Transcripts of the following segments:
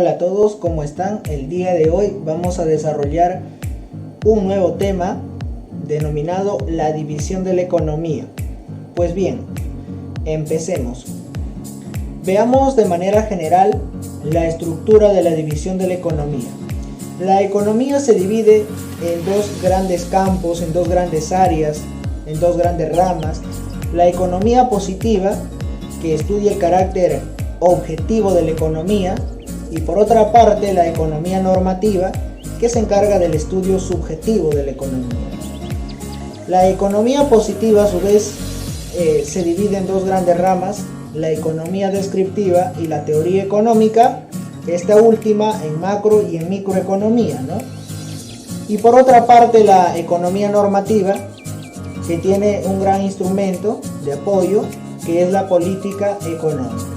Hola a todos, ¿cómo están? El día de hoy vamos a desarrollar un nuevo tema denominado la división de la economía. Pues bien, empecemos. Veamos de manera general la estructura de la división de la economía. La economía se divide en dos grandes campos, en dos grandes áreas, en dos grandes ramas. La economía positiva, que estudia el carácter objetivo de la economía, y por otra parte la economía normativa, que se encarga del estudio subjetivo de la economía. La economía positiva a su vez se divide en dos grandes ramas, la economía descriptiva y la teoría económica, esta última en macro y en microeconomía, ¿no? Y por otra parte la economía normativa, que tiene un gran instrumento de apoyo, que es la política económica.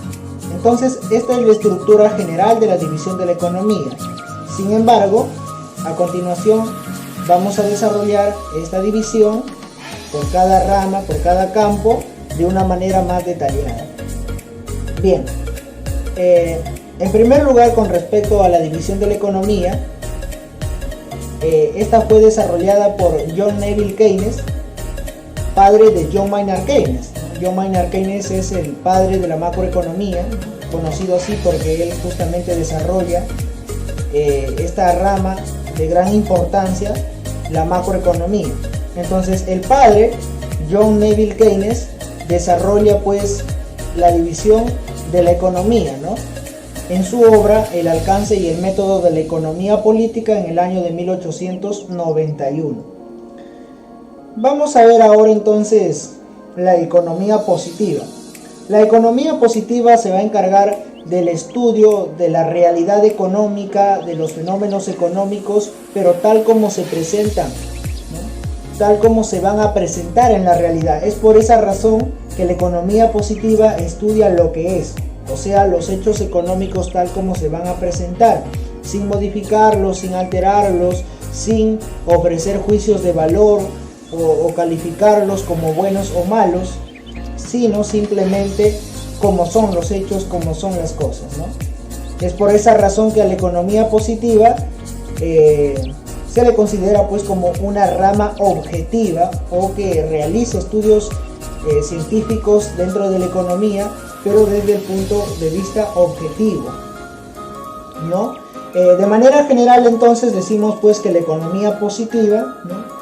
Entonces, esta es la estructura general de la división de la economía. Sin embargo, a continuación vamos a desarrollar esta división por cada rama, por cada campo, de una manera más detallada. Bien, en primer lugar, con respecto a la división de la economía, esta fue desarrollada por John Neville Keynes, padre de John Maynard Keynes. John Maynard Keynes es el padre de la macroeconomía, conocido así porque él justamente desarrolla esta rama de gran importancia, la macroeconomía. Entonces el padre, John Neville Keynes, desarrolla pues la división de la economía, ¿no? En su obra El alcance y el método de la economía política en el año de 1891. Vamos a ver ahora entonces la economía positiva. La economía positiva se va a encargar del estudio de la realidad económica, de los fenómenos económicos, pero tal como se presentan, ¿no? Tal como se van a presentar en la realidad. Es por esa razón que la economía positiva estudia lo que es, o sea, los hechos económicos tal como se van a presentar, sin modificarlos, sin alterarlos, sin ofrecer juicios de valor o calificarlos como buenos o malos, sino simplemente como son los hechos, como son las cosas, ¿no? Es por esa razón que a la economía positiva se le considera pues como una rama objetiva, o que realiza estudios científicos dentro de la economía, pero desde el punto de vista objetivo, ¿no? De manera general entonces decimos pues que la economía positiva, ¿no?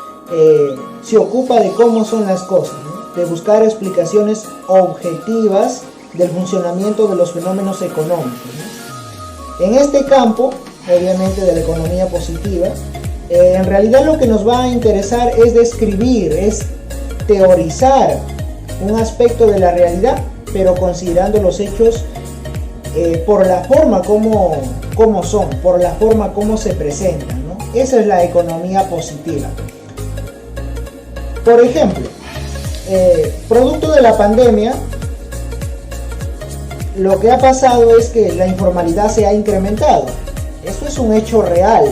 Se ocupa de cómo son las cosas, ¿no? De buscar explicaciones objetivas del funcionamiento de los fenómenos económicos, ¿no? En este campo, obviamente de la economía positiva, en realidad lo que nos va a interesar es describir, es teorizar un aspecto de la realidad, pero considerando los hechos por la forma como son, por la forma como se presentan, ¿no? Esa es la economía positiva. Por ejemplo, producto de la pandemia, lo que ha pasado es que la informalidad se ha incrementado. Esto es un hecho real,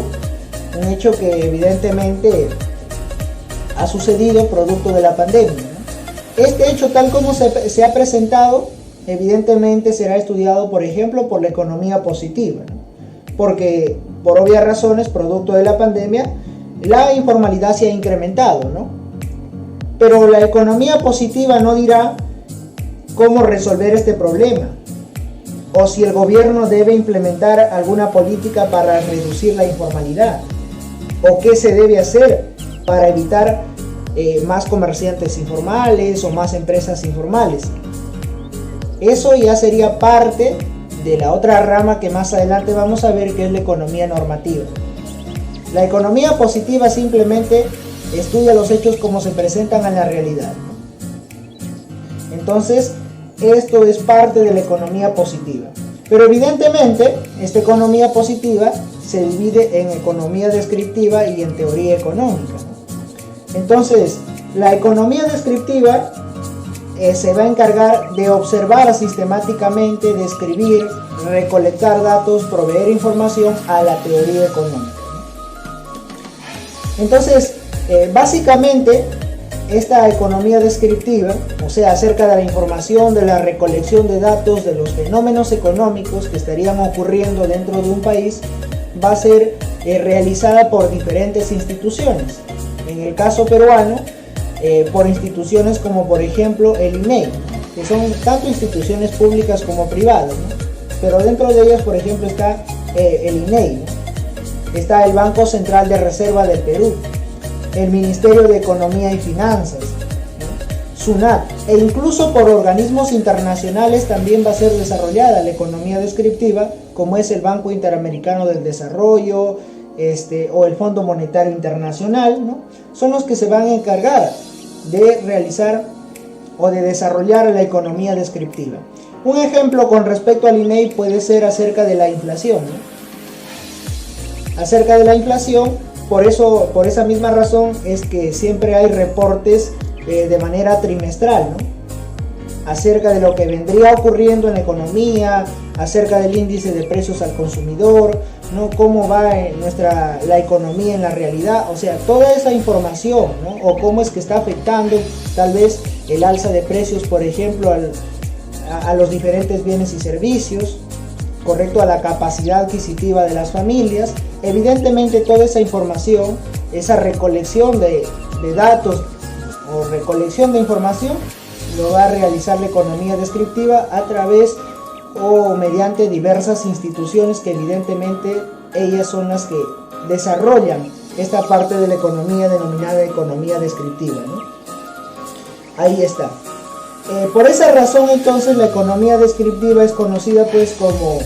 un hecho que evidentemente ha sucedido producto de la pandemia, ¿no? Este hecho, tal como se ha presentado, evidentemente será estudiado, por ejemplo, por la economía positiva, ¿no? Porque por obvias razones, producto de la pandemia, la informalidad se ha incrementado, ¿no? Pero la economía positiva no dirá cómo resolver este problema, o si el gobierno debe implementar alguna política para reducir la informalidad, o qué se debe hacer para evitar más comerciantes informales o más empresas informales. Eso ya sería parte de la otra rama que más adelante vamos a ver, que es la economía normativa. La economía positiva simplemente estudia los hechos como se presentan en la realidad, ¿no? Entonces, esto es parte de la economía positiva. Pero evidentemente, esta economía positiva se divide en economía descriptiva y en teoría económica, ¿no? Entonces, la economía descriptiva se va a encargar de observar sistemáticamente, describir, recolectar datos, proveer información a la teoría económica, ¿no? Entonces, básicamente, esta economía descriptiva, o sea, acerca de la información, de la recolección de datos, de los fenómenos económicos que estarían ocurriendo dentro de un país, va a ser realizada por diferentes instituciones. En el caso peruano, por instituciones como por ejemplo el INEI, que son tanto instituciones públicas como privadas, ¿no? Pero dentro de ellas, por ejemplo, está el INEI, ¿no? Está el Banco Central de Reserva del Perú, el Ministerio de Economía y Finanzas, ¿no? SUNAT, e incluso por organismos internacionales también va a ser desarrollada la economía descriptiva, como es el Banco Interamericano del Desarrollo, o el Fondo Monetario Internacional, ¿no? Son los que se van a encargar de realizar o de desarrollar la economía descriptiva. Un ejemplo con respecto al INEI puede ser acerca de la inflación, ¿no? Acerca de la inflación, por esa misma razón es que siempre hay reportes de manera trimestral, ¿no? Acerca de lo que vendría ocurriendo en la economía, acerca del índice de precios al consumidor, ¿no? Cómo va la economía en la realidad, o sea, toda esa información, ¿no? O cómo es que está afectando tal vez el alza de precios, por ejemplo, a los diferentes bienes y servicios, correcto, a la capacidad adquisitiva de las familias. Evidentemente toda esa información, esa recolección de datos o recolección de información, lo va a realizar la economía descriptiva a través o mediante diversas instituciones que evidentemente ellas son las que desarrollan esta parte de la economía denominada economía descriptiva, ¿no? Ahí está. Por esa razón entonces la economía descriptiva es conocida pues como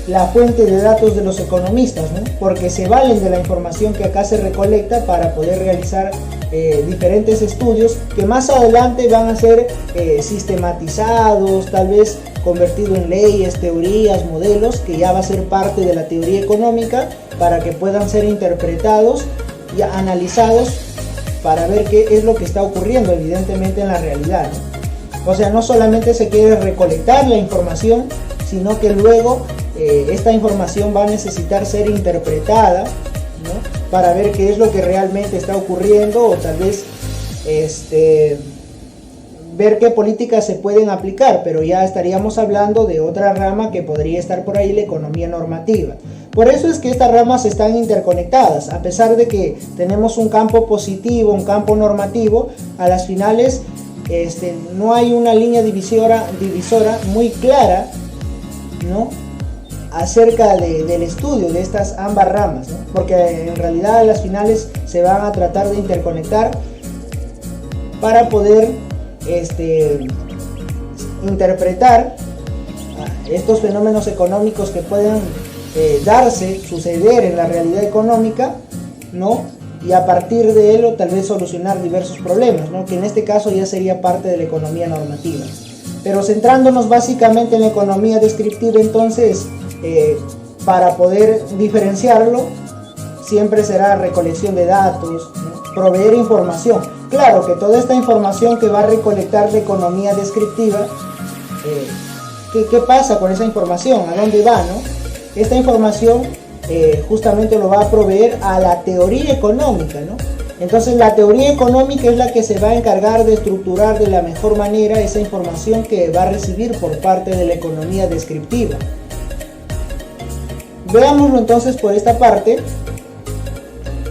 la fuente de datos de los economistas, ¿no? Porque se valen de la información que acá se recolecta para poder realizar diferentes estudios que más adelante van a ser sistematizados, tal vez convertido en leyes, teorías, modelos, que ya va a ser parte de la teoría económica para que puedan ser interpretados y analizados para ver qué es lo que está ocurriendo evidentemente en la realidad, ¿no? O sea, no solamente se quiere recolectar la información, sino que luego esta información va a necesitar ser interpretada, ¿no? Para ver qué es lo que realmente está ocurriendo, o tal vez ver qué políticas se pueden aplicar, pero ya estaríamos hablando de otra rama que podría estar por ahí, la economía normativa. Por eso es que estas ramas están interconectadas, a pesar de que tenemos un campo positivo, un campo normativo, a las finales no hay una línea divisora muy clara, ¿no? Acerca del estudio de estas ambas ramas, ¿no? Porque en realidad a las finales se van a tratar de interconectar para poder interpretar estos fenómenos económicos que pueden suceder en la realidad económica, ¿no? Y a partir de ello tal vez solucionar diversos problemas, ¿no? Que en este caso ya sería parte de la economía normativa. Pero centrándonos básicamente en la economía descriptiva, entonces, para poder diferenciarlo, siempre será recolección de datos, ¿no? Proveer información. Claro que toda esta información que va a recolectar la economía descriptiva, ¿qué pasa con esa información? ¿A dónde va, no? Esta información justamente lo va a proveer a la teoría económica, ¿no? Entonces la teoría económica es la que se va a encargar de estructurar de la mejor manera esa información que va a recibir por parte de la economía descriptiva. Veámoslo entonces por esta parte.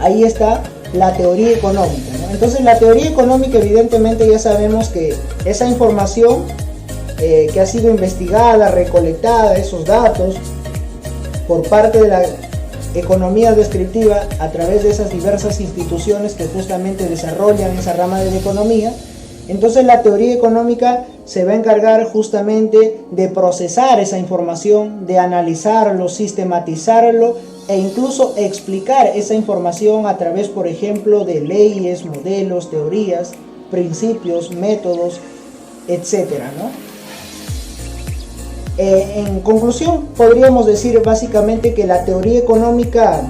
Ahí está la teoría económica, ¿no? Entonces la teoría económica evidentemente ya sabemos que esa información que ha sido investigada, recolectada, esos datos por parte de la economía descriptiva a través de esas diversas instituciones que justamente desarrollan esa rama de la economía, entonces la teoría económica se va a encargar justamente de procesar esa información, de analizarlo, sistematizarlo e incluso explicar esa información a través, por ejemplo, de leyes, modelos, teorías, principios, métodos, etcétera, ¿no? En conclusión, podríamos decir básicamente que la teoría económica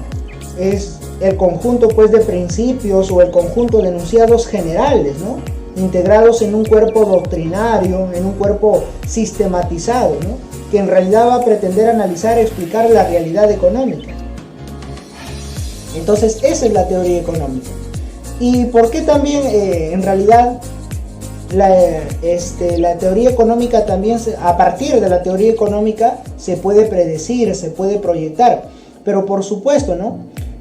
es el conjunto pues de principios o el conjunto de enunciados generales, ¿no? Integrados en un cuerpo doctrinario, en un cuerpo sistematizado, ¿no? Que en realidad va a pretender analizar y explicar la realidad económica. Entonces esa es la teoría económica. ¿Y por qué también en realidad la teoría económica también, a partir de la teoría económica se puede predecir, se puede proyectar? Pero por supuesto, ¿no?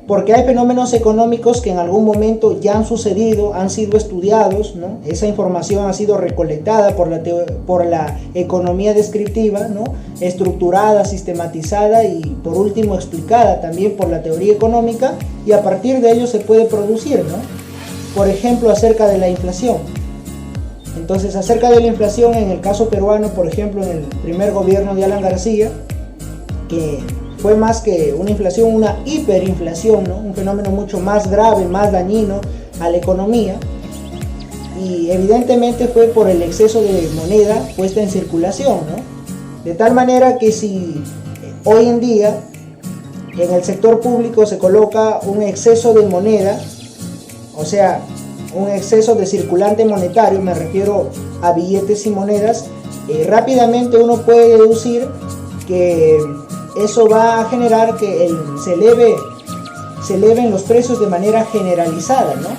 Porque hay fenómenos económicos que en algún momento ya han sucedido, han sido estudiados, ¿no? Esa información ha sido recolectada por la economía descriptiva, ¿no? Estructurada, sistematizada y por último explicada también por la teoría económica, y a partir de ello se puede producir, ¿no? Por ejemplo, acerca de la inflación. Entonces, acerca de la inflación en el caso peruano, por ejemplo, en el primer gobierno de Alan García, que fue más que una inflación, una hiperinflación, ¿no? Un fenómeno mucho más grave, más dañino a la economía, y evidentemente fue por el exceso de moneda puesta en circulación, ¿no? De tal manera que si hoy en día en el sector público se coloca un exceso de moneda, o sea, un exceso de circulante monetario, me refiero a billetes y monedas, rápidamente uno puede deducir que eso va a generar que se eleven los precios de manera generalizada, ¿no?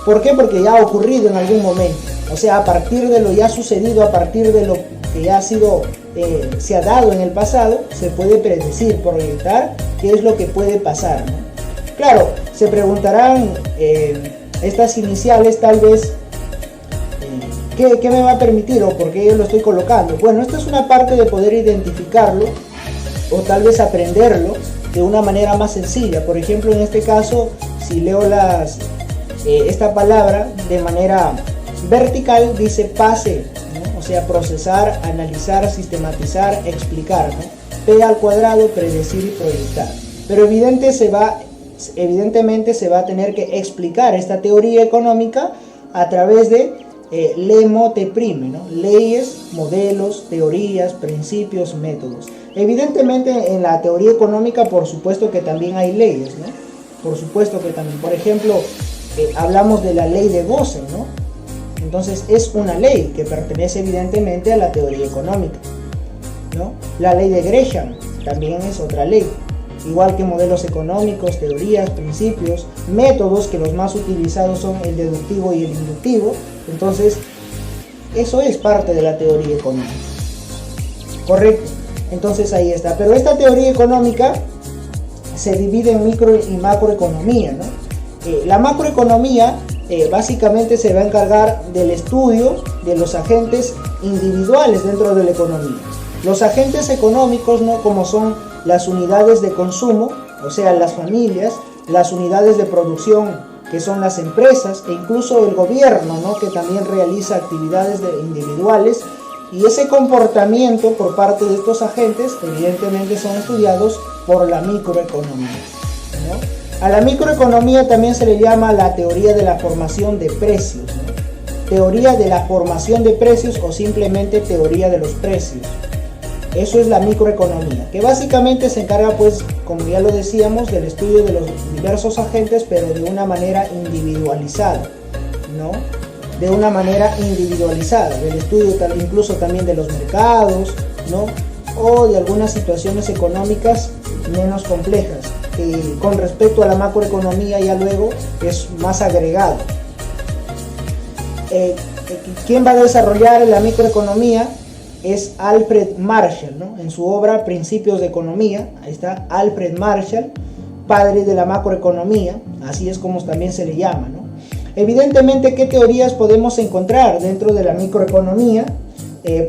¿Por qué? Porque ya ha ocurrido en algún momento. O sea, a partir de lo ya sucedido, a partir de lo que ya se ha dado en el pasado, se puede predecir, proyectar qué es lo que puede pasar, ¿no? Claro, se preguntarán estas iniciales tal vez, ¿qué me va a permitir o por qué yo lo estoy colocando? Bueno, esta es una parte de poder identificarlo o tal vez aprenderlo de una manera más sencilla. Por ejemplo, en este caso, si leo esta palabra de manera vertical, dice PASE, ¿no? O sea, procesar, analizar, sistematizar, explicar, ¿no? P al cuadrado, predecir y proyectar. Pero evidentemente se va a tener que explicar esta teoría económica a través de LEMO-TE-PRIME, ¿no? Leyes, modelos, teorías, principios, métodos. Evidentemente en la teoría económica por supuesto que también hay leyes, ¿no? Por supuesto que también, por ejemplo, hablamos de la ley de Gosse, ¿no? Entonces es una ley que pertenece evidentemente a la teoría económica, ¿no? La ley de Gresham también es otra ley, igual que modelos económicos, teorías, principios, métodos, que los más utilizados son el deductivo y el inductivo. Entonces eso es parte de la teoría económica, correcto. Entonces ahí está. Pero esta teoría económica se divide en micro y macroeconomía, ¿no? La macroeconomía básicamente se va a encargar del estudio de los agentes individuales dentro de la economía. Los agentes económicos, ¿no? Como son las unidades de consumo, o sea, las familias, las unidades de producción, que son las empresas, e incluso el gobierno, ¿no? Que también realiza actividades individuales. Y ese comportamiento por parte de estos agentes evidentemente son estudiados por la microeconomía, ¿no? A la microeconomía también se le llama la teoría de la formación de precios, ¿no? Teoría de la formación de precios o simplemente teoría de los precios. Eso es la microeconomía, que básicamente se encarga, pues, como ya lo decíamos, del estudio de los diversos agentes, pero de una manera individualizada, ¿no? De una manera individualizada, del estudio incluso también de los mercados, ¿no? O de algunas situaciones económicas menos complejas, que con respecto a la macroeconomía ya luego es más agregado. ¿Quién va a desarrollar la microeconomía? Es Alfred Marshall, ¿no? En su obra Principios de Economía, ahí está Alfred Marshall, padre de la macroeconomía, así es como también se le llama, ¿no? Evidentemente, ¿qué teorías podemos encontrar dentro de la microeconomía?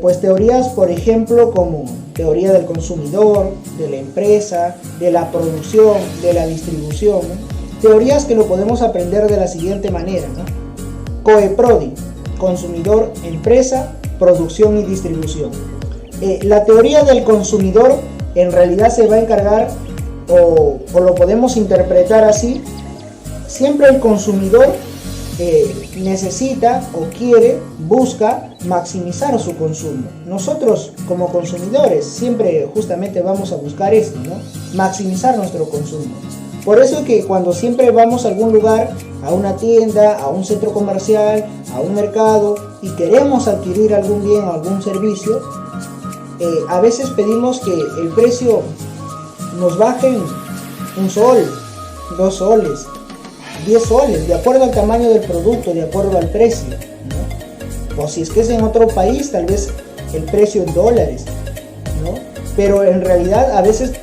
Pues teorías, por ejemplo, como teoría del consumidor, de la empresa, de la producción, de la distribución, ¿no? Teorías que lo podemos aprender de la siguiente manera, ¿no? COEPRODI, consumidor, empresa, producción y distribución. La teoría del consumidor en realidad se va a encargar, o lo podemos interpretar así: siempre el consumidor necesita o busca maximizar su consumo. Nosotros como consumidores siempre justamente vamos a buscar esto, ¿no? Maximizar nuestro consumo. Por eso que cuando siempre vamos a algún lugar, a una tienda, a un centro comercial, a un mercado, y queremos adquirir algún bien o algún servicio, a veces pedimos que el precio nos baje 1 sol, 2 soles, 10 soles, de acuerdo al tamaño del producto, de acuerdo al precio, ¿no? O si es que es en otro país, tal vez el precio en dólares, ¿no? Pero en realidad a veces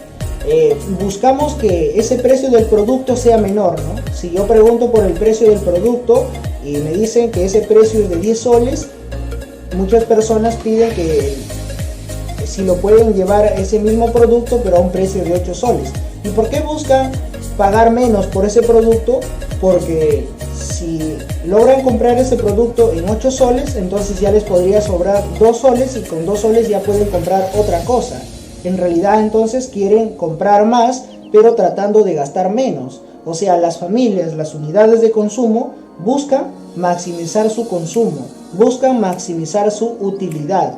buscamos que ese precio del producto sea menor, ¿no? Si yo pregunto por el precio del producto y me dicen que ese precio es de 10 soles, muchas personas piden que si lo pueden llevar ese mismo producto pero a un precio de 8 soles. ¿Y por qué buscan pagar menos por ese producto? Porque si logran comprar ese producto en 8 soles, entonces ya les podría sobrar 2 soles y con 2 soles ya pueden comprar otra cosa. En realidad entonces quieren comprar más, pero tratando de gastar menos. O sea, las familias, las unidades de consumo buscan maximizar su consumo, buscan maximizar su utilidad.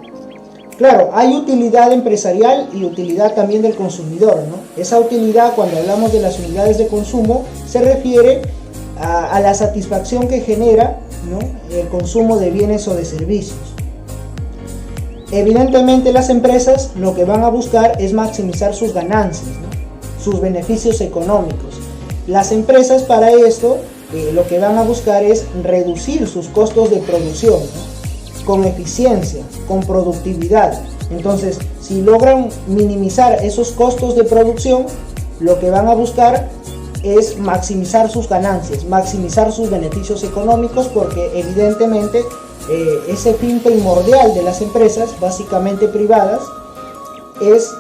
Claro, hay utilidad empresarial y utilidad también del consumidor, ¿no? Esa utilidad, cuando hablamos de las unidades de consumo, se refiere a la satisfacción que genera, ¿no?, el consumo de bienes o de servicios. Evidentemente las empresas lo que van a buscar es maximizar sus ganancias, ¿no?, sus beneficios económicos. Las empresas para esto lo que van a buscar es reducir sus costos de producción, ¿no?, con eficiencia, con productividad. Entonces, si logran minimizar esos costos de producción, lo que van a buscar es maximizar sus ganancias, maximizar sus beneficios económicos, porque evidentemente ese fin primordial de las empresas, básicamente privadas, es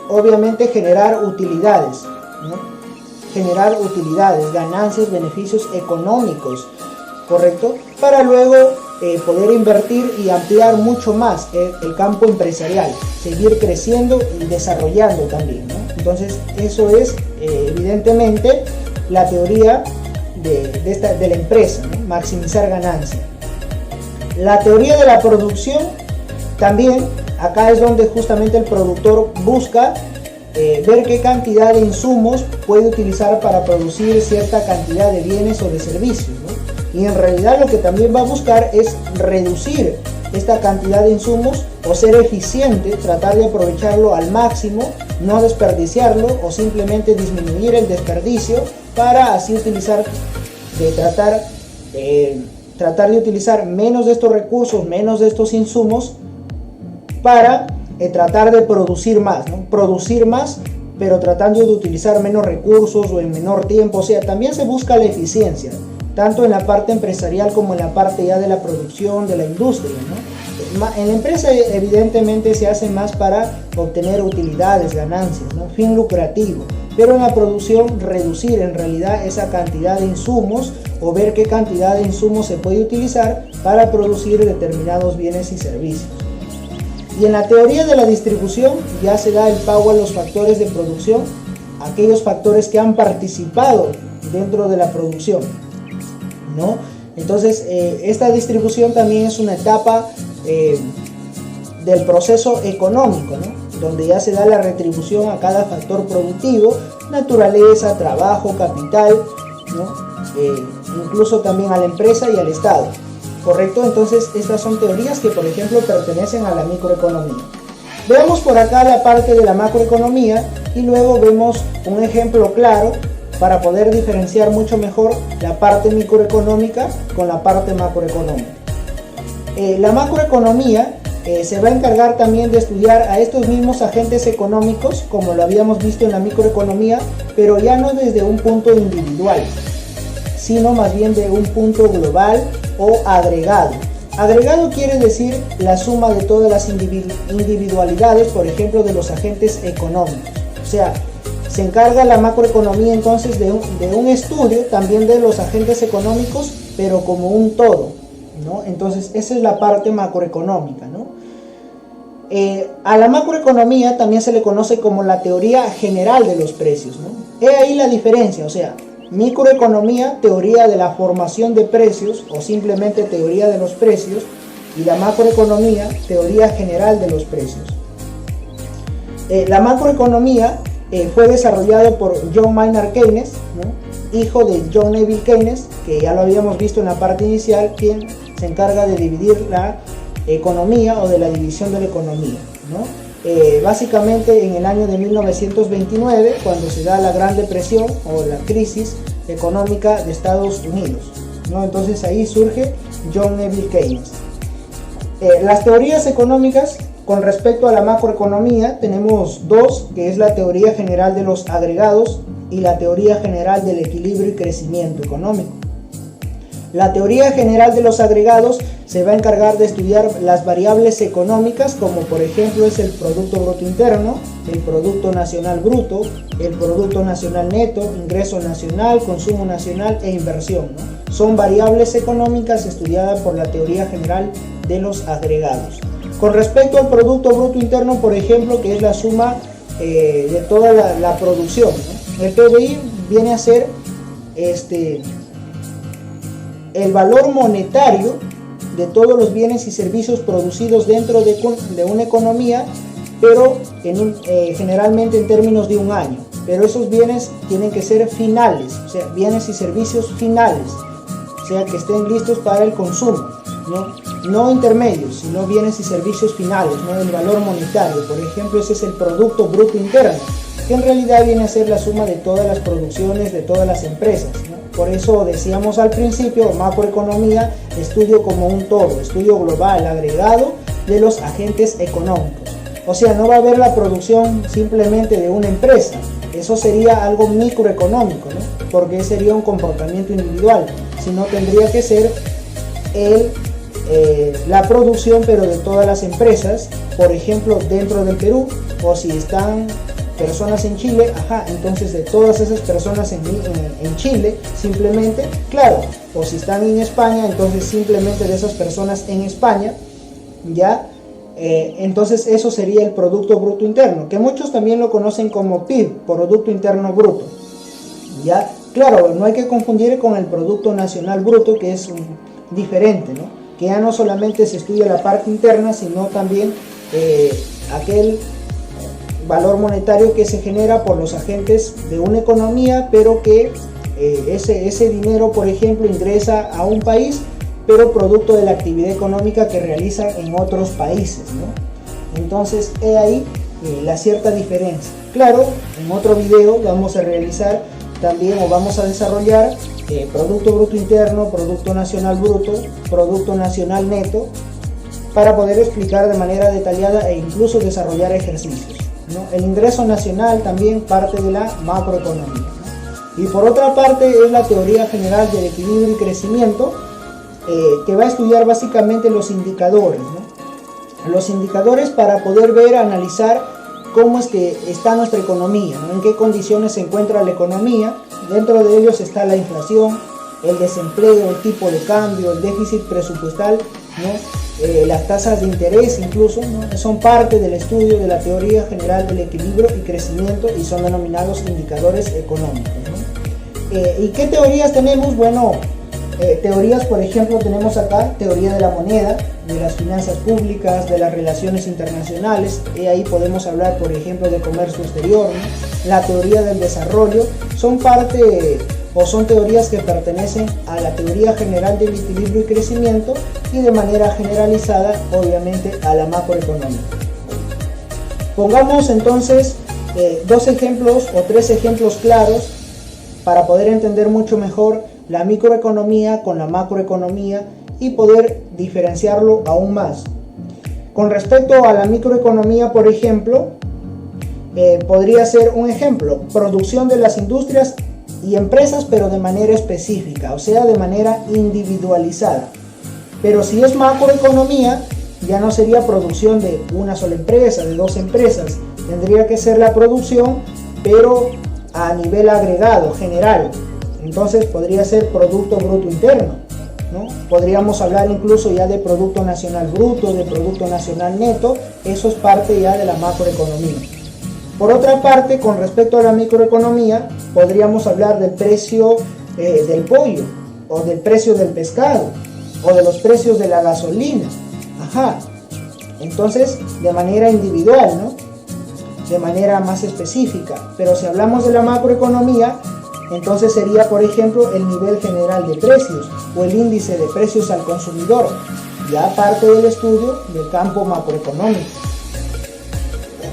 obviamente generar utilidades, ¿no? Generar utilidades, ganancias, beneficios económicos, ¿correcto? Para luego poder invertir y ampliar mucho más el campo empresarial, seguir creciendo y desarrollando también, ¿no? Entonces eso es evidentemente la teoría de la empresa, ¿no?, maximizar ganancia. La teoría de la producción también, acá es donde justamente el productor busca ver qué cantidad de insumos puede utilizar para producir cierta cantidad de bienes o de servicios, ¿no? Y en realidad lo que también va a buscar es reducir esta cantidad de insumos o ser eficiente, tratar de aprovecharlo al máximo, no desperdiciarlo o simplemente disminuir el desperdicio para así tratar de utilizar menos de estos recursos, menos de estos insumos para tratar de producir más, ¿no? Producir más, pero tratando de utilizar menos recursos o en menor tiempo. O sea, también se busca la eficiencia, tanto en la parte empresarial como en la parte ya de la producción, de la industria, ¿no? En la empresa evidentemente se hace más para obtener utilidades, ganancias, ¿no?, fin lucrativo, pero en la producción reducir en realidad esa cantidad de insumos o ver qué cantidad de insumos se puede utilizar para producir determinados bienes y servicios. Y en la teoría de la distribución ya se da el pago a los factores de producción, aquellos factores que han participado dentro de la producción, ¿no? Entonces esta distribución también es una etapa del proceso económico, ¿no?, donde ya se da la retribución a cada factor productivo, naturaleza, trabajo, capital, ¿no?, incluso también a la empresa y al Estado, ¿correcto? Entonces estas son teorías que, por ejemplo, pertenecen a la microeconomía. Veamos por acá la parte de la macroeconomía y luego vemos un ejemplo claro para poder diferenciar mucho mejor la parte microeconómica con la parte macroeconómica. La macroeconomía se va a encargar también de estudiar a estos mismos agentes económicos, como lo habíamos visto en la microeconomía, pero ya no desde un punto individual, sino más bien de un punto global o agregado. Agregado quiere decir la suma de todas las individualidades, por ejemplo, de los agentes económicos. O sea, se encarga la macroeconomía entonces de un estudio también de los agentes económicos, pero como un todo, ¿no? Entonces esa es la parte macroeconómica, ¿no? A la macroeconomía también se le conoce como la teoría general de los precios, ¿no? He ahí la diferencia, o sea, microeconomía, teoría de la formación de precios o simplemente teoría de los precios, y la macroeconomía, teoría general de los precios. La macroeconomía fue desarrollado por John Maynard Keynes, ¿no?, hijo de John Neville Keynes, que ya lo habíamos visto en la parte inicial, quien se encarga de dividir la economía o de la división de la economía, ¿no? básicamente en el año de 1929, cuando se da la Gran Depresión o la crisis económica de Estados Unidos, ¿no? Entonces ahí surge John Neville Keynes. Las teorías económicas con respecto a la macroeconomía tenemos dos, que es la teoría general de los agregados y la teoría general del equilibrio y crecimiento económico. La teoría general de los agregados se va a encargar de estudiar las variables económicas, como por ejemplo es el Producto Bruto Interno, el Producto Nacional Bruto, el Producto Nacional Neto, ingreso nacional, consumo nacional e inversión, ¿no? Son variables económicas estudiadas por la teoría general de los agregados. Con respecto al Producto Bruto Interno, por ejemplo, que es la suma de toda la producción, ¿no? El PBI viene a ser el valor monetario de todos los bienes y servicios producidos dentro de una economía, pero generalmente en términos de un año. Pero esos bienes tienen que ser finales, o sea, bienes y servicios finales, o sea, que estén listos para el consumo, no intermedios, sino bienes y servicios finales, no el valor monetario. Por ejemplo, ese es el Producto Bruto Interno, que en realidad viene a ser la suma de todas las producciones de todas las empresas, ¿no? Por eso decíamos al principio, macroeconomía, estudio como un todo, estudio global, agregado de los agentes económicos. O sea, no va a haber la producción simplemente de una empresa, eso sería algo microeconómico, ¿no? Porque sería un comportamiento individual, sino tendría que ser la producción, pero de todas las empresas, por ejemplo, dentro del Perú, o si están personas en Chile, entonces de todas esas personas en Chile, simplemente, claro, o si están en España, entonces simplemente de esas personas en España, ya, entonces eso sería el Producto Bruto Interno, que muchos también lo conocen como PIB, Producto Interno Bruto, ya, claro, no hay que confundir con el Producto Nacional Bruto, que es diferente, ¿no? Que ya no solamente se estudia la parte interna, sino también aquel valor monetario que se genera por los agentes de una economía, pero que ese dinero, por ejemplo, ingresa a un país, pero producto de la actividad económica que realizan en otros países, ¿no? Entonces, he ahí la cierta diferencia. Claro, en otro video vamos a realizar también, o vamos a desarrollar Producto Bruto Interno, Producto Nacional Bruto, Producto Nacional Neto, para poder explicar de manera detallada e incluso desarrollar ejercicios, ¿no? El ingreso nacional también parte de la macroeconomía, ¿no? Y por otra parte es la teoría general del equilibrio y crecimiento, que va a estudiar básicamente los indicadores, ¿no? Los indicadores para poder ver, analizar cómo es que está nuestra economía, ¿no? En qué condiciones se encuentra la economía. Dentro de ellos está la inflación, el desempleo, el tipo de cambio, el déficit presupuestal, ¿no? Las tasas de interés incluso, ¿no? Son parte del estudio de la teoría general del equilibrio y crecimiento y son denominados indicadores económicos, ¿no? ¿Y qué teorías tenemos? Bueno, teorías, por ejemplo, tenemos acá teoría de la moneda, de las finanzas públicas, de las relaciones internacionales, y ahí podemos hablar, por ejemplo, de comercio exterior, ¿no? La teoría del desarrollo, son parte o son teorías que pertenecen a la teoría general del equilibrio y crecimiento y de manera generalizada, obviamente, a la macroeconomía. Pongamos entonces dos ejemplos o tres ejemplos claros para poder entender mucho mejor la microeconomía con la macroeconomía y poder diferenciarlo aún más. Con respecto a la microeconomía, por ejemplo, podría ser un ejemplo, producción de las industrias y empresas, pero de manera específica, o sea, de manera individualizada. Pero si es macroeconomía, ya no sería producción de una sola empresa, de dos empresas, tendría que ser la producción, pero a nivel agregado, general. Entonces podría ser Producto Bruto Interno, ¿no? Podríamos hablar incluso ya de Producto Nacional Bruto, de Producto Nacional Neto, eso es parte ya de la macroeconomía. Por otra parte, con respecto a la microeconomía, podríamos hablar del precio del pollo, o del precio del pescado, o de los precios de la gasolina. Entonces, de manera individual, ¿no? De manera más específica. Pero si hablamos de la macroeconomía, entonces sería, por ejemplo, el nivel general de precios o el índice de precios al consumidor, ya parte del estudio del campo macroeconómico.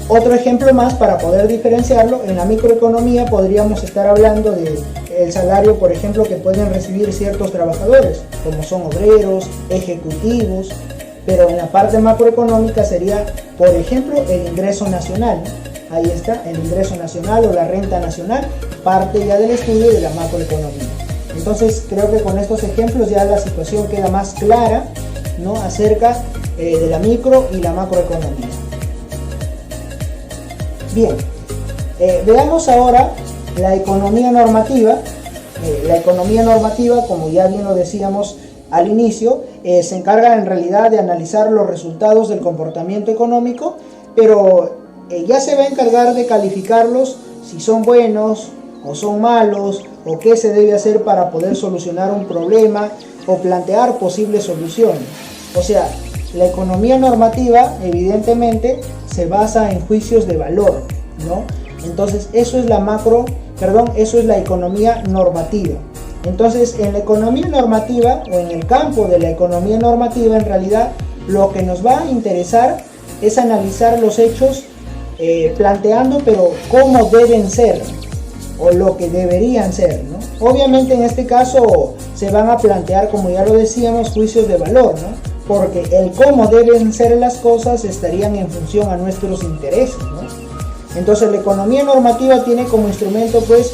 Otro ejemplo más para poder diferenciarlo: en la microeconomía podríamos estar hablando de el salario, por ejemplo, que pueden recibir ciertos trabajadores, como son obreros, ejecutivos, pero en la parte macroeconómica sería, por ejemplo, el ingreso nacional, ¿no? Ahí está, el ingreso nacional o la renta nacional, parte ya del estudio de la macroeconomía. Entonces creo que con estos ejemplos ya la situación queda más clara, ¿no?, acerca de la micro y la macroeconomía. Bien, veamos ahora la economía normativa. La economía normativa, como ya bien lo decíamos al inicio, se encarga en realidad de analizar los resultados del comportamiento económico, pero ya se va a encargar de calificarlos, si son buenos o son malos, o qué se debe hacer para poder solucionar un problema o plantear posibles soluciones. O sea, la economía normativa evidentemente se basa en juicios de valor, ¿no? Entonces eso es la economía normativa. Entonces, en la economía normativa, o en el campo de la economía normativa, en realidad lo que nos va a interesar es analizar los hechos, planteando pero cómo deben ser o lo que deberían ser, ¿no? Obviamente en este caso se van a plantear, como ya lo decíamos, juicios de valor, ¿no? Porque el cómo deben ser las cosas estarían en función a nuestros intereses, ¿no? Entonces la economía normativa tiene como instrumento pues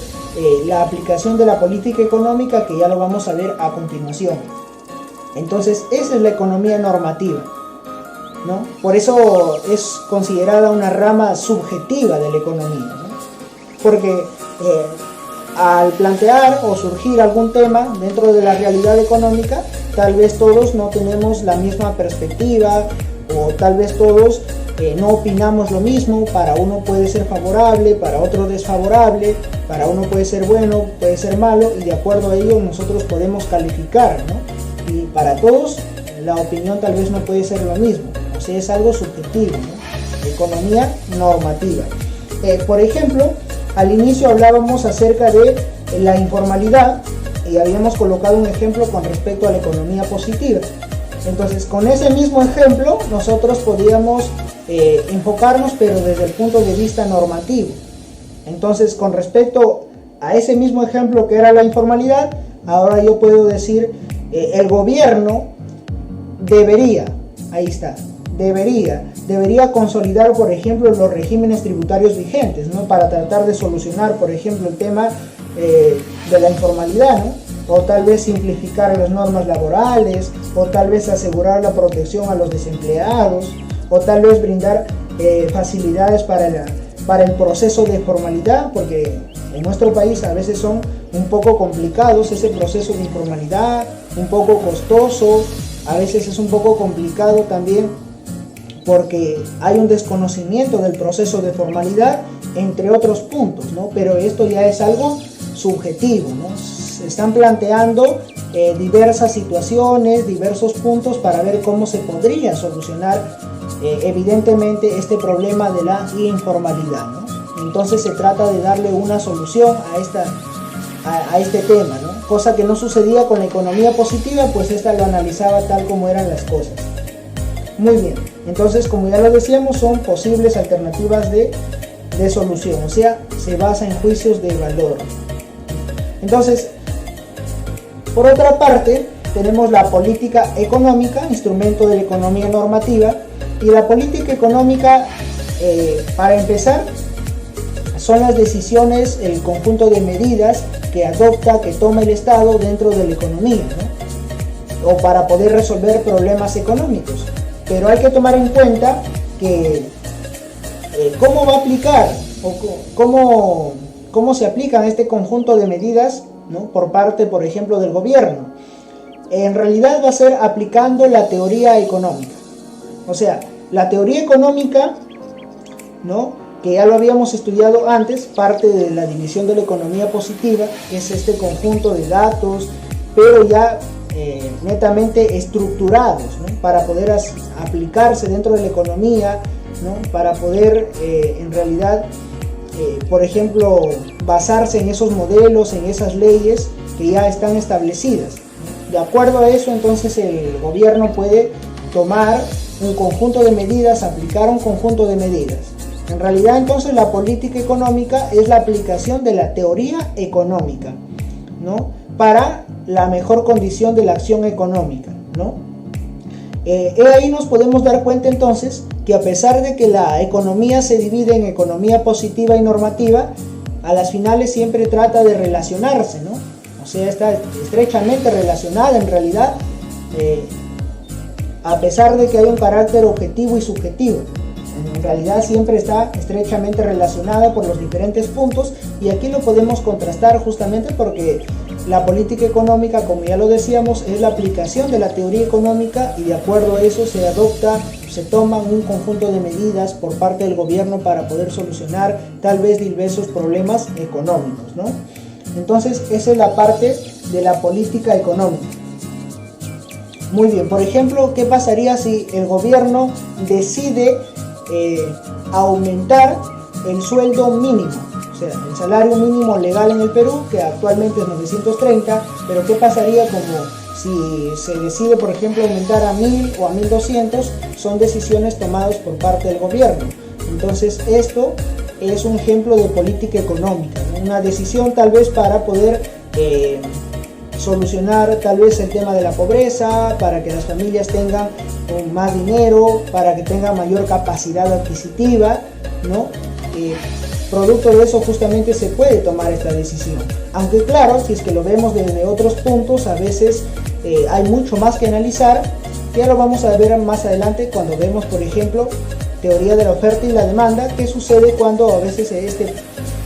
la aplicación de la política económica, que ya lo vamos a ver a continuación. Entonces esa es la economía normativa, ¿no? Por eso es considerada una rama subjetiva de la economía, ¿no? Porque al plantear o surgir algún tema dentro de la realidad económica, tal vez todos no tenemos la misma perspectiva, o tal vez todos no opinamos lo mismo. Para uno puede ser favorable, para otro desfavorable, para uno puede ser bueno, puede ser malo, y de acuerdo a ello nosotros podemos calificar, ¿no? Y para todos la opinión tal vez no puede ser lo mismo, o sea, es algo subjetivo, ¿no? Economía normativa. Por ejemplo, al inicio hablábamos acerca de la informalidad y habíamos colocado un ejemplo con respecto a la economía positiva. Entonces, con ese mismo ejemplo nosotros podíamos enfocarnos, pero desde el punto de vista normativo. Entonces, con respecto a ese mismo ejemplo que era la informalidad, ahora yo puedo decir, el gobierno debería, ahí está, debería consolidar, por ejemplo, los regímenes tributarios vigentes, ¿no?, para tratar de solucionar, por ejemplo, el tema de la informalidad, ¿no? O tal vez simplificar las normas laborales, o tal vez asegurar la protección a los desempleados, o tal vez brindar facilidades para el proceso de formalidad, porque en nuestro país a veces son un poco complicados ese proceso de informalidad, un poco costoso, a veces es un poco complicado también porque hay un desconocimiento del proceso de formalidad, entre otros puntos, ¿no? Pero esto ya es algo subjetivo, ¿no? Se están planteando diversas situaciones, diversos puntos para ver cómo se podría solucionar evidentemente este problema de la informalidad, ¿no? Entonces se trata de darle una solución a este tema, ¿no? Cosa que no sucedía con la economía positiva, pues esta lo analizaba tal como eran las cosas. Muy bien, entonces, como ya lo decíamos, son posibles alternativas de solución, o sea, se basa en juicios de valor. Entonces, por otra parte, tenemos la política económica, instrumento de la economía normativa. Y la política económica, para empezar, son las decisiones, el conjunto de medidas que adopta, que toma el Estado dentro de la economía, ¿no?, o para poder resolver problemas económicos. Pero hay que tomar en cuenta que cómo va a aplicar, o cómo se aplican este conjunto de medidas, ¿no?, por parte, por ejemplo, del gobierno. En realidad va a ser aplicando la teoría económica. O sea, la teoría económica, ¿no?, que ya lo habíamos estudiado antes, parte de la división de la economía positiva, que es este conjunto de datos, pero ya netamente estructurados, ¿no?, para poder aplicarse dentro de la economía, ¿no?, para poder en realidad, por ejemplo, basarse en esos modelos, en esas leyes que ya están establecidas, ¿no? De acuerdo a eso, entonces el gobierno puede tomar un conjunto de medidas, aplicar un conjunto de medidas. En realidad, entonces, la política económica es la aplicación de la teoría económica, ¿no?, para la mejor condición de la acción económica, ¿no? Ahí nos podemos dar cuenta entonces que a pesar de que la economía se divide en economía positiva y normativa, a las finales siempre trata de relacionarse, ¿no? O sea, está estrechamente relacionada en realidad, a pesar de que hay un carácter objetivo y subjetivo. En realidad siempre está estrechamente relacionada por los diferentes puntos, y aquí lo podemos contrastar justamente porque la política económica, como ya lo decíamos, es la aplicación de la teoría económica, y de acuerdo a eso se toman un conjunto de medidas por parte del gobierno para poder solucionar tal vez diversos problemas económicos, ¿no? Entonces, esa es la parte de la política económica. Muy bien, por ejemplo, ¿qué pasaría si el gobierno decide aumentar el sueldo mínimo? O sea, el salario mínimo legal en el Perú, que actualmente es 930, pero ¿qué pasaría como si se decide, por ejemplo, aumentar a 1000 o a 1200? Son decisiones tomadas por parte del gobierno. Entonces, esto es un ejemplo de política económica, ¿no? Una decisión tal vez para poder solucionar tal vez el tema de la pobreza, para que las familias tengan más dinero, para que tengan mayor capacidad adquisitiva, ¿no? Producto de eso justamente se puede tomar esta decisión. Aunque claro, si es que lo vemos desde otros puntos, a veces hay mucho más que analizar, que ya lo vamos a ver más adelante cuando vemos, por ejemplo, teoría de la oferta y la demanda. ¿Qué sucede cuando a veces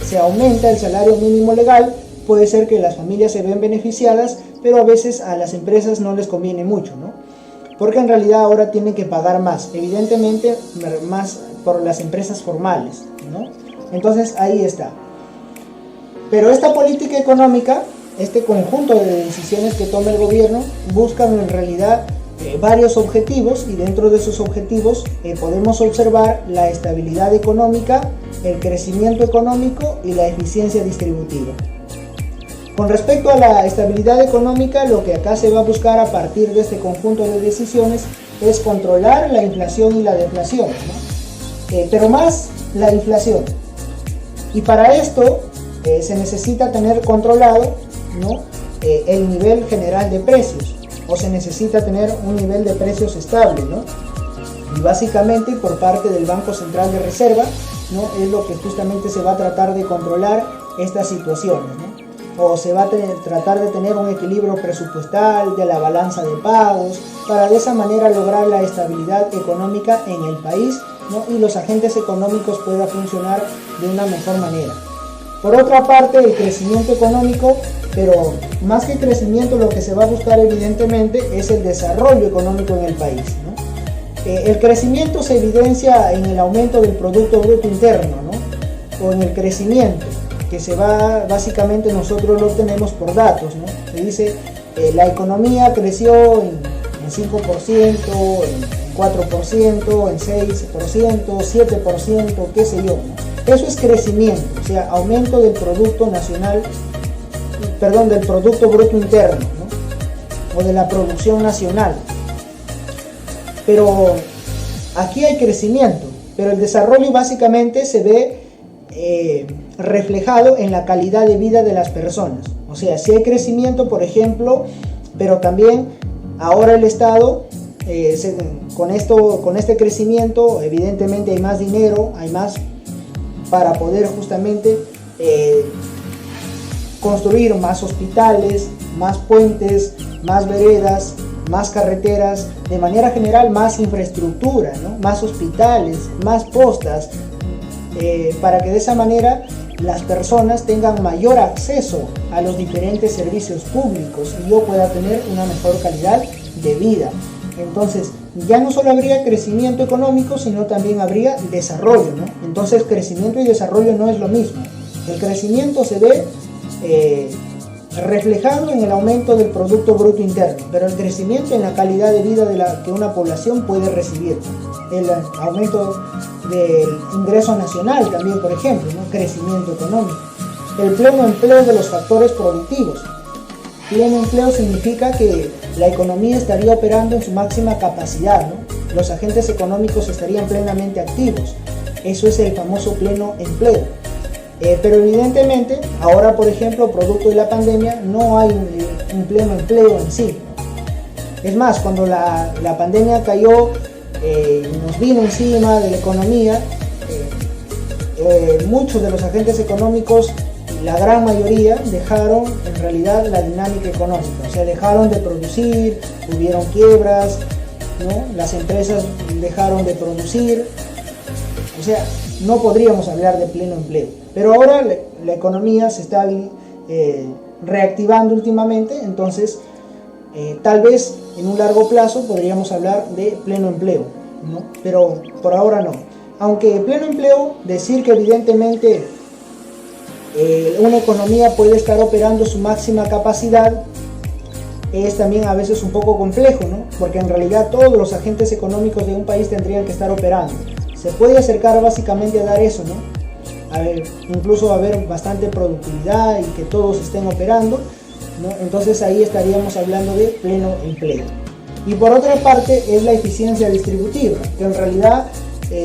se aumenta el salario mínimo legal? Puede ser que las familias se ven beneficiadas, pero a veces a las empresas no les conviene mucho, ¿no? Porque en realidad ahora tienen que pagar más, evidentemente más por las empresas formales, ¿no? Entonces ahí está. Pero esta política económica, este conjunto de decisiones que toma el gobierno, buscan en realidad varios objetivos, y dentro de esos objetivos podemos observar la estabilidad económica, el crecimiento económico y la eficiencia distributiva. Con respecto a la estabilidad económica, lo que acá se va a buscar a partir de este conjunto de decisiones es controlar la inflación y la deflación, ¿no? Pero más la inflación. Y para esto se necesita tener controlado, ¿no?, el nivel general de precios, o se necesita tener un nivel de precios estable, ¿no? Y básicamente por parte del Banco Central de Reserva, ¿no?, es lo que justamente se va a tratar de controlar estas situaciones, ¿no? O se va a tratar de tener un equilibrio presupuestal de la balanza de pagos, para de esa manera lograr la estabilidad económica en el país, ¿no?, y los agentes económicos puedan funcionar de una mejor manera. Por otra parte, el crecimiento económico, pero más que crecimiento, lo que se va a buscar evidentemente es el desarrollo económico en el país, ¿no? El crecimiento se evidencia en el aumento del Producto Bruto Interno, ¿no?, o en el crecimiento, que se va, básicamente nosotros lo obtenemos por datos, ¿no? Se dice la economía creció en 5%, en 4%, en 6%, 7%, qué sé yo, ¿no? Eso es crecimiento, o sea, aumento del Producto Nacional, perdón, del Producto Bruto Interno, ¿no?, o de la producción nacional. Pero aquí hay crecimiento, pero el desarrollo básicamente se ve reflejado en la calidad de vida de las personas. O sea, si hay crecimiento, por ejemplo, pero también ahora el Estado, con este crecimiento, evidentemente hay más dinero, hay más para poder justamente construir más hospitales, más puentes, más veredas, más carreteras, de manera general más infraestructura, ¿no?, más hospitales, más postas, para que de esa manera las personas tengan mayor acceso a los diferentes servicios públicos y yo pueda tener una mejor calidad de vida. Entonces, ya no solo habría crecimiento económico, sino también habría desarrollo, ¿no? Entonces, crecimiento y desarrollo no es lo mismo. El crecimiento se ve reflejado en el aumento del Producto Bruto Interno, pero el crecimiento en la calidad de vida que una población puede recibir. El aumento del ingreso nacional también, por ejemplo, ¿no?, crecimiento económico. El pleno empleo de los factores productivos. Pleno empleo significa que la economía estaría operando en su máxima capacidad, ¿no? Los agentes económicos estarían plenamente activos. Eso es el famoso pleno empleo. Pero evidentemente, ahora por ejemplo, producto de la pandemia, no hay un pleno empleo en sí. Es más, cuando la pandemia cayó, nos vino encima de la economía, muchos de los agentes económicos, la gran mayoría, dejaron en realidad la dinámica económica. O sea, dejaron de producir, hubieron quiebras, ¿no? Las empresas dejaron de producir. O sea, no podríamos hablar de pleno empleo. Pero ahora la economía se está reactivando últimamente, entonces tal vez en un largo plazo podríamos hablar de pleno empleo, ¿no? Pero por ahora no. Aunque pleno empleo, decir que evidentemente una economía puede estar operando su máxima capacidad es también a veces un poco complejo, ¿no? Porque en realidad todos los agentes económicos de un país tendrían que estar operando. Se puede acercar básicamente a dar eso, ¿no? Incluso haber bastante productividad y que todos estén operando, ¿no? Entonces ahí estaríamos hablando de pleno empleo. Y por otra parte es la eficiencia distributiva, que en realidad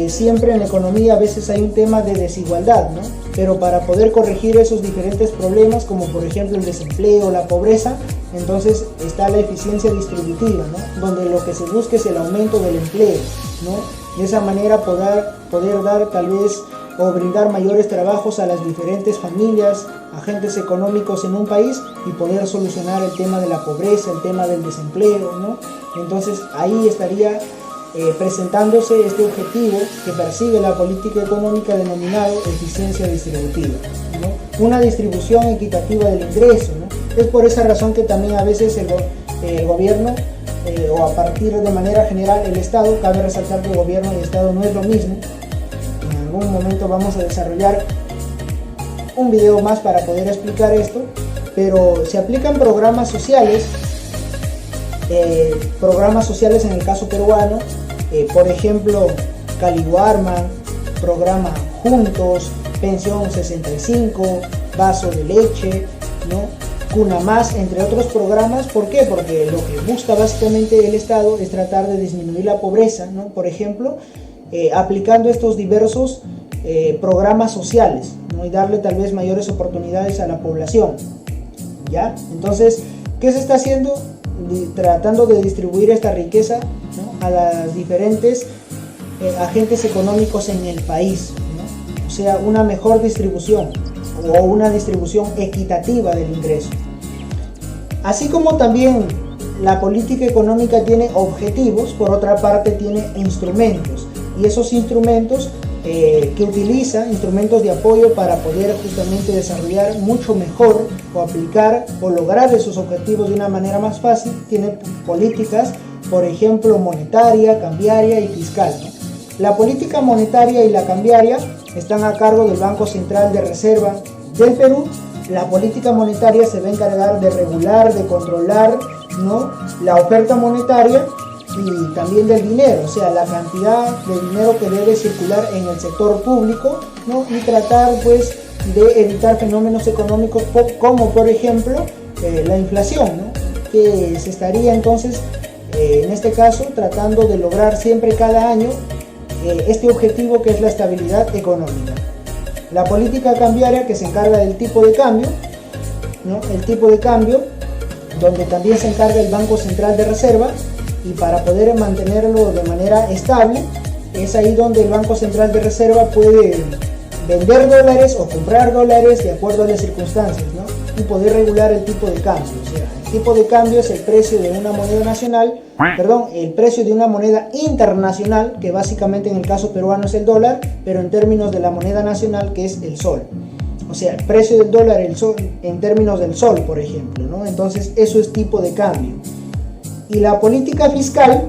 siempre en la economía a veces hay un tema de desigualdad, ¿no? Pero para poder corregir esos diferentes problemas, como por ejemplo el desempleo, la pobreza, entonces está la eficiencia distributiva, ¿no? Donde lo que se busca es el aumento del empleo, ¿no? De esa manera poder dar tal vez o brindar mayores trabajos a las diferentes familias, agentes económicos en un país y poder solucionar el tema de la pobreza, el tema del desempleo, ¿no? Entonces ahí estaría presentándose este objetivo que persigue la política económica denominado eficiencia distributiva, ¿no? Una distribución equitativa del ingreso, ¿no? Es por esa razón que también a veces el gobierno o a partir de manera general el Estado, cabe resaltar que el gobierno y el Estado no es lo mismo. En algún momento vamos a desarrollar un video más para poder explicar esto, pero se aplican programas sociales en el caso peruano, por ejemplo Caliwarma, programa Juntos, Pensión 65, Vaso de Leche, ¿no? Cuna Más, entre otros programas. ¿Por qué? Porque lo que busca básicamente el Estado es tratar de disminuir la pobreza, ¿no? Por ejemplo, aplicando estos diversos programas sociales, ¿no? Y darle tal vez mayores oportunidades a la población, ¿ya? Entonces, ¿qué se está haciendo? Tratando de distribuir esta riqueza, ¿no? A las diferentes agentes económicos en el país, ¿no? O sea, una mejor distribución o una distribución equitativa del ingreso. Así como también la política económica tiene objetivos, por otra parte tiene instrumentos, y esos instrumentos que utiliza, instrumentos de apoyo para poder justamente desarrollar mucho mejor o aplicar o lograr esos objetivos de una manera más fácil. Tiene políticas, por ejemplo, monetaria, cambiaria y fiscal, ¿no? La política monetaria y la cambiaria están a cargo del Banco Central de Reserva del Perú. La política monetaria se va a encargar de regular, de controlar, ¿no?, la oferta monetaria y también del dinero, o sea, la cantidad de dinero que debe circular en el sector público, ¿no? Y tratar pues de evitar fenómenos económicos como por ejemplo la inflación, ¿no? Que se estaría entonces en este caso tratando de lograr siempre cada año este objetivo, que es la estabilidad económica. La política cambiaria, que se encarga del tipo de cambio, ¿no? El tipo de cambio, donde también se encarga el Banco Central de Reserva, y para poder mantenerlo de manera estable es ahí donde el Banco Central de Reserva puede vender dólares o comprar dólares de acuerdo a las circunstancias, ¿no? Y poder regular el tipo de cambio. O sea, el tipo de cambio es el precio de una moneda nacional, el precio de una moneda internacional, que básicamente en el caso peruano es el dólar, pero en términos de la moneda nacional, que es el sol. O sea, el precio del dólar, el sol, en términos del sol, por ejemplo, ¿no? Entonces eso es tipo de cambio. Y la política fiscal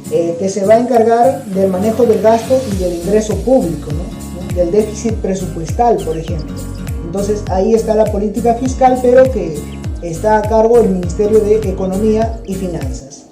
que se va a encargar del manejo del gasto y del ingreso público, ¿no? Del déficit presupuestal, por ejemplo. Entonces ahí está la política fiscal, pero que está a cargo del Ministerio de Economía y Finanzas.